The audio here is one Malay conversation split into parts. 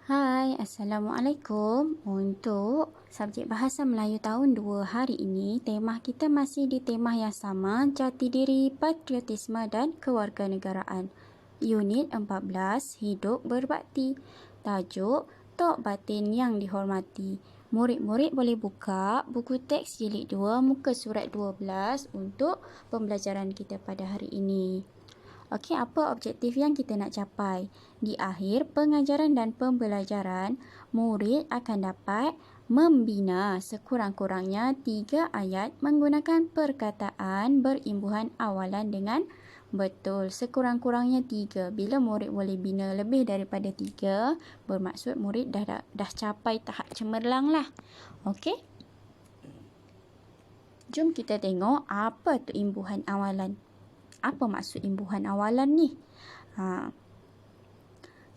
Hai, Assalamualaikum. Untuk subjek Bahasa Melayu tahun 2 hari ini, tema kita masih di tema yang sama, jati diri, patriotisme dan kewarganegaraan. Unit 14, Hidup Berbakti. Tajuk, Tok Batin yang dihormati. Murid-murid boleh buka buku teks jilid 2, muka surat 12 untuk pembelajaran kita pada hari ini. Okey, apa objektif yang kita nak capai? Di akhir pengajaran dan pembelajaran, murid akan dapat membina sekurang-kurangnya 3 ayat menggunakan perkataan berimbuhan awalan dengan betul. Sekurang-kurangnya 3. Bila murid boleh bina lebih daripada 3, bermaksud murid dah capai tahap cemerlang lah. Okey? Jom kita tengok apa tu imbuhan awalan. Apa maksud imbuhan awalan ni?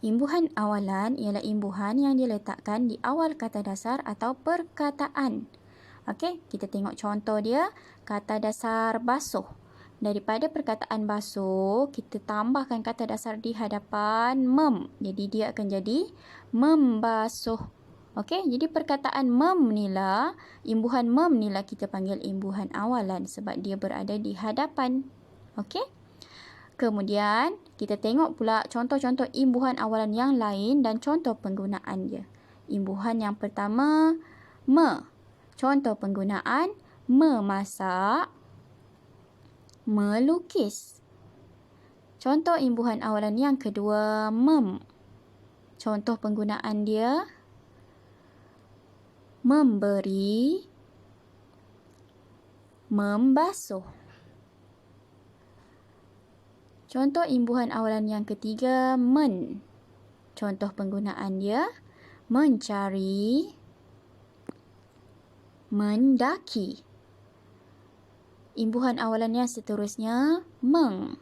Imbuhan awalan ialah imbuhan yang diletakkan di awal kata dasar atau perkataan. Okey, kita tengok contoh dia. Kata dasar basuh. Daripada perkataan basuh, kita tambahkan kata dasar di hadapan mem. Jadi dia akan jadi membasuh. Okey, jadi perkataan mem nilah, imbuhan mem nilah kita panggil imbuhan awalan sebab dia berada di hadapan. Okey. Kemudian, kita tengok pula contoh-contoh imbuhan awalan yang lain dan contoh penggunaan dia. Imbuhan yang pertama, me. Contoh penggunaan, memasak, melukis. Contoh imbuhan awalan yang kedua, mem. Contoh penggunaan dia, memberi, membasuh. Contoh imbuhan awalan yang ketiga, men. Contoh penggunaan dia, mencari, mendaki. Imbuhan awalan yang seterusnya, meng.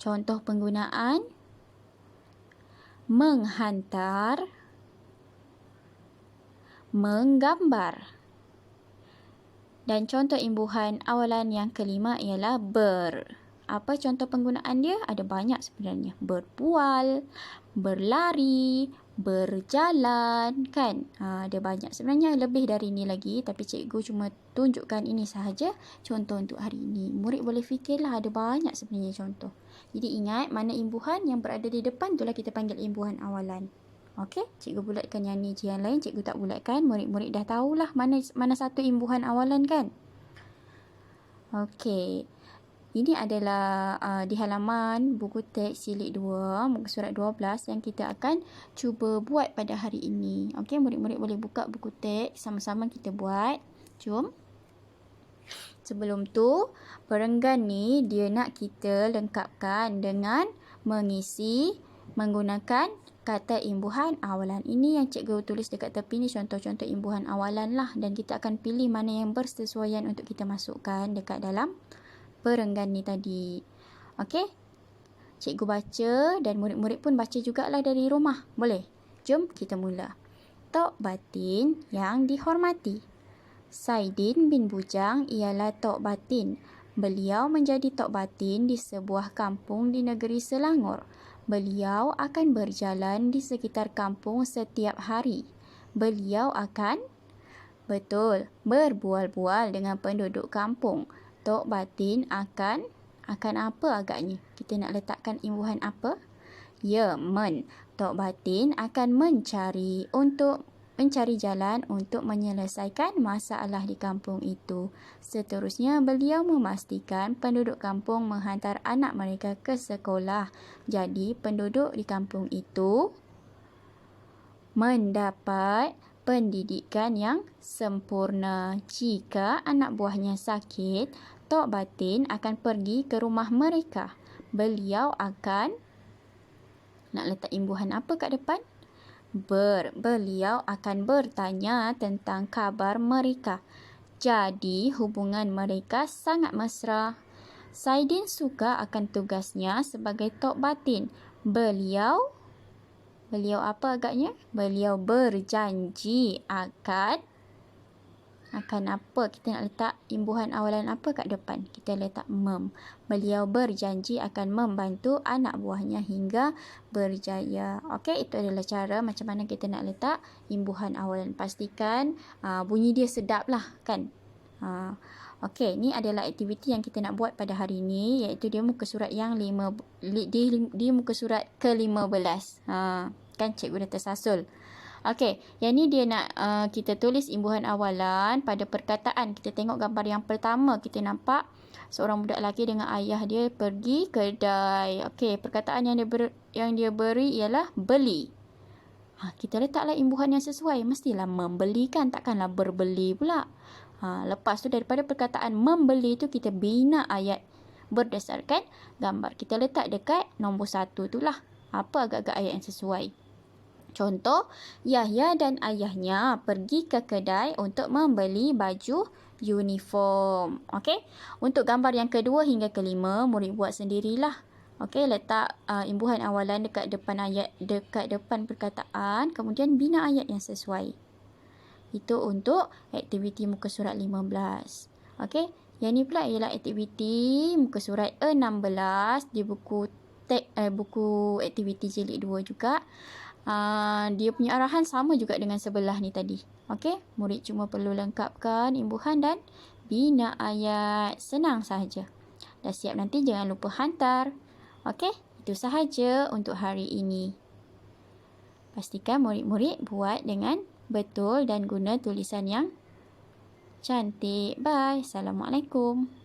Contoh penggunaan, menghantar, menggambar. Dan contoh imbuhan awalan yang kelima ialah ber. Apa contoh penggunaan dia? Ada banyak sebenarnya. Berbual, berlari, berjalan, kan? Ada banyak. Sebenarnya lebih dari ini lagi, tapi cikgu cuma tunjukkan ini sahaja contoh untuk hari ini. Murid boleh fikirlah, ada banyak sebenarnya contoh. Jadi ingat, mana imbuhan yang berada di depan itulah kita panggil imbuhan awalan. Okey, cikgu bulatkan yang ni je, yang lain cikgu tak bulatkan. Murid-murid dah tahulah mana satu imbuhan awalan, kan? Okey. Ini adalah di halaman buku teks jilid 2, muka surat 12 yang kita akan cuba buat pada hari ini. Okey, murid-murid boleh buka buku teks, sama-sama kita buat. Jom. Sebelum tu, perenggan ni dia nak kita lengkapkan dengan mengisi menggunakan kata imbuhan awalan. Ini yang cikgu tulis dekat tepi ni contoh-contoh imbuhan awalan lah, dan kita akan pilih mana yang bersesuaian untuk kita masukkan dekat dalam perenggan ni tadi. Okey? Cikgu baca dan murid-murid pun baca jugalah dari rumah. Boleh? Jom kita mula. Tok Batin yang dihormati. Saidin bin Bujang ialah Tok Batin. Beliau menjadi Tok Batin di sebuah kampung di negeri Selangor. Beliau akan berjalan di sekitar kampung setiap hari. Beliau akan, betul, berbual-bual dengan penduduk kampung. Tok Batin akan apa agaknya? Kita nak letakkan imbuhan apa? Ya, men. Tok Batin akan mencari jalan untuk menyelesaikan masalah di kampung itu. Seterusnya, beliau memastikan penduduk kampung menghantar anak mereka ke sekolah. Jadi, penduduk di kampung itu mendapat pendidikan yang sempurna. Jika anak buahnya sakit, Tok Batin akan pergi ke rumah mereka. Beliau akan, nak letak imbuhan apa kat depan? Beliau akan bertanya tentang kabar mereka. Jadi, hubungan mereka sangat mesra. Saidin suka akan tugasnya sebagai Tok Batin. Beliau apa agaknya? Beliau berjanji akan akan apa? Kita nak letak imbuhan awalan apa kat depan? Kita letak mem. Beliau berjanji akan membantu anak buahnya hingga berjaya. Okey, itu adalah cara macam mana kita nak letak imbuhan awalan. Pastikan bunyi dia sedap lah kan. Okey, ni adalah aktiviti yang kita nak buat pada hari ini, iaitu dia muka surat yang di muka surat ke-15. Kan cikgu dah tersasul. Okey, yang ni dia nak kita tulis imbuhan awalan pada perkataan. Kita tengok gambar yang pertama, kita nampak seorang budak lelaki dengan ayah dia pergi kedai. Okey, perkataan yang dia beri ialah beli. Kita letaklah imbuhan yang sesuai. Mestilah membeli kan, takkanlah berbeli pula. Lepas tu daripada perkataan membeli tu kita bina ayat berdasarkan gambar. Kita letak dekat nombor 1 tu lah. Apa agak-agak ayat yang sesuai. Contoh, Yahya dan ayahnya pergi ke kedai untuk membeli baju uniform. Okey. Untuk gambar yang kedua hingga kelima, murid buat sendirilah. Okey, letak imbuhan awalan dekat depan ayat, dekat depan perkataan, kemudian bina ayat yang sesuai. Itu untuk aktiviti muka surat 15. Okey. Yang ni pula ialah aktiviti muka surat 16 di buku aktiviti jilid 2 juga. Dia punya arahan sama juga dengan sebelah ni tadi. Okey, murid cuma perlu lengkapkan imbuhan dan bina ayat. Senang sahaja. Dah siap nanti jangan lupa hantar. Okey, itu sahaja untuk hari ini. Pastikan murid-murid buat dengan betul dan guna tulisan yang cantik. Bye. Assalamualaikum.